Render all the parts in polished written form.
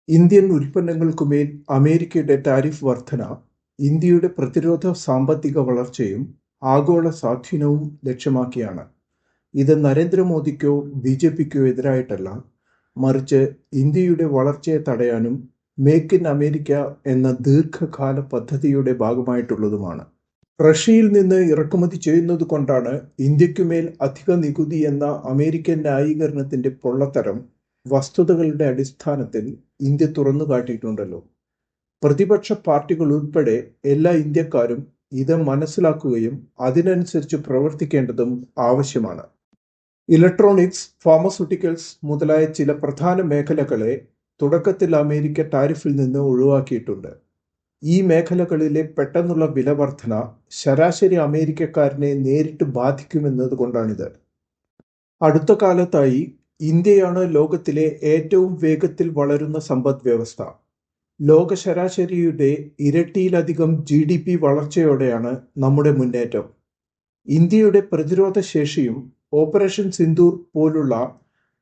Indian ഉൽപ്പന്നങ്ങൾക്കുമേൽ അമേരിക്കയുടെ tariff വർധന ഇന്ത്യയുടെ പ്രതിരോധ സാമ്പത്തിക വളർച്ചയും ആഗോള സ്വാധീനവും ലക്ഷ്യമാക്കിയാണ്. ഇത് നരേന്ദ്രമോദിക്കോ ബിജെപിക്കോ എതിരായിട്ടല്ല, മറിച്ച് ഇന്ത്യയുടെ വളർച്ചയെ തടയാനും മേക്ക് ഇൻ അമേരിക്ക എന്ന ദീർഘകാല പദ്ധതിയുടെ ഭാഗമായിട്ടുള്ളതുമാണ്. റഷ്യയിൽ നിന്ന് ഇറക്കുമതി ചെയ്യുന്നതുകൊണ്ടാണ് ഇന്ത്യക്കുമേൽ അധിക നികുതി എന്ന അമേരിക്കൻ ന്യായീകരണത്തിന്റെ പൊള്ളത്തരം വസ്തുതകളുടെ അടിസ്ഥാനത്തിൽ ഇന്ത്യ തുറന്നു കാട്ടിയിട്ടുണ്ടല്ലോ. പ്രതിപക്ഷ പാർട്ടികൾ ഉൾപ്പെടെ എല്ലാ ഇന്ത്യക്കാരും ഇത് മനസ്സിലാക്കുകയും അതിനനുസരിച്ച് പ്രവർത്തിക്കേണ്ടതും ആവശ്യമാണ്. ഇലക്ട്രോണിക്സ്, ഫാർമസ്യൂട്ടിക്കൽസ് മുതലായ ചില പ്രധാന മേഖലകളെ തുടക്കത്തിൽ അമേരിക്ക ടാരിഫിൽ നിന്ന് ഒഴിവാക്കിയിട്ടുണ്ട്. ഈ മേഖലകളിലെ പെട്ടെന്നുള്ള വില വർധന ശരാശരി അമേരിക്കക്കാരനെ നേരിട്ട് ബാധിക്കുമെന്നതുകൊണ്ടാണിത്. അടുത്ത കാലത്തായി ഇന്ത്യയാണ് ലോകത്തിലെ ഏറ്റവും വേഗത്തിൽ വളരുന്ന സമ്പദ് വ്യവസ്ഥ. ലോക ശരാശരിയുടെ ഇരട്ടിയിലധികം GDP വളർച്ചയോടെയാണ് നമ്മുടെ മുന്നേറ്റം. ഇന്ത്യയുടെ പ്രതിരോധ ശേഷിയും ഓപ്പറേഷൻ സിന്ദൂർ പോലുള്ള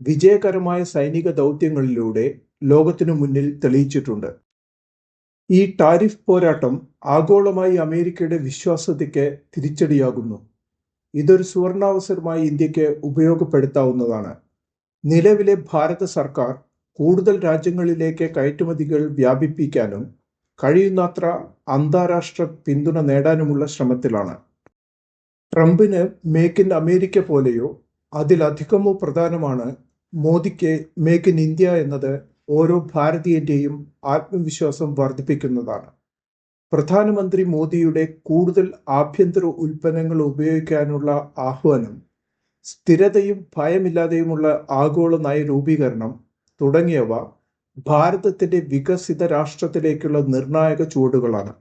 വിജയകരമായ സൈനിക ദൗത്യങ്ങളിലൂടെ ലോകത്തിനു മുന്നിൽ തെളിയിച്ചിട്ടുണ്ട്. ഈ ടാരിഫ് പോരാട്ടം ആഗോളമായി അമേരിക്കയുടെ വിശ്വാസ്യതയ്ക്ക് തിരിച്ചടിയാകുന്നു. ഇതൊരു സുവർണാവസരമായി ഇന്ത്യക്ക് ഉപയോഗപ്പെടുത്താവുന്നതാണ്. നിലവിലെ ഭാരത സർക്കാർ കൂടുതൽ രാജ്യങ്ങളിലേക്ക് കയറ്റുമതികൾ വ്യാപിപ്പിക്കാനും കഴിയുന്നത്ര അന്താരാഷ്ട്ര പിന്തുണ നേടാനുമുള്ള ശ്രമത്തിലാണ്. ട്രംപിന് മേക്ക് ഇൻ അമേരിക്ക പോലെയോ അതിലധികമോ പ്രധാനമാണ് മോദിക്ക് മേക്ക് ഇൻ ഇന്ത്യ എന്നത് ഓരോ ഭാരതീയന്റെയും ആത്മവിശ്വാസം വർദ്ധിപ്പിക്കുന്നതാണ്. പ്രധാനമന്ത്രി മോദിയുടെ കൂടുതൽ ആഭ്യന്തര ഉൽപ്പന്നങ്ങൾ ഉപയോഗിക്കാനുള്ള ആഹ്വാനം, സ്ഥിരതയും ഭയമില്ലാതെയുമുള്ള ആഗോള നയ രൂപീകരണം തുടങ്ങിയവ ഭാരതത്തിന്റെ വികസിത രാഷ്ട്രത്തിലേക്കുള്ള നിർണായക ചുവടുകളാണ്.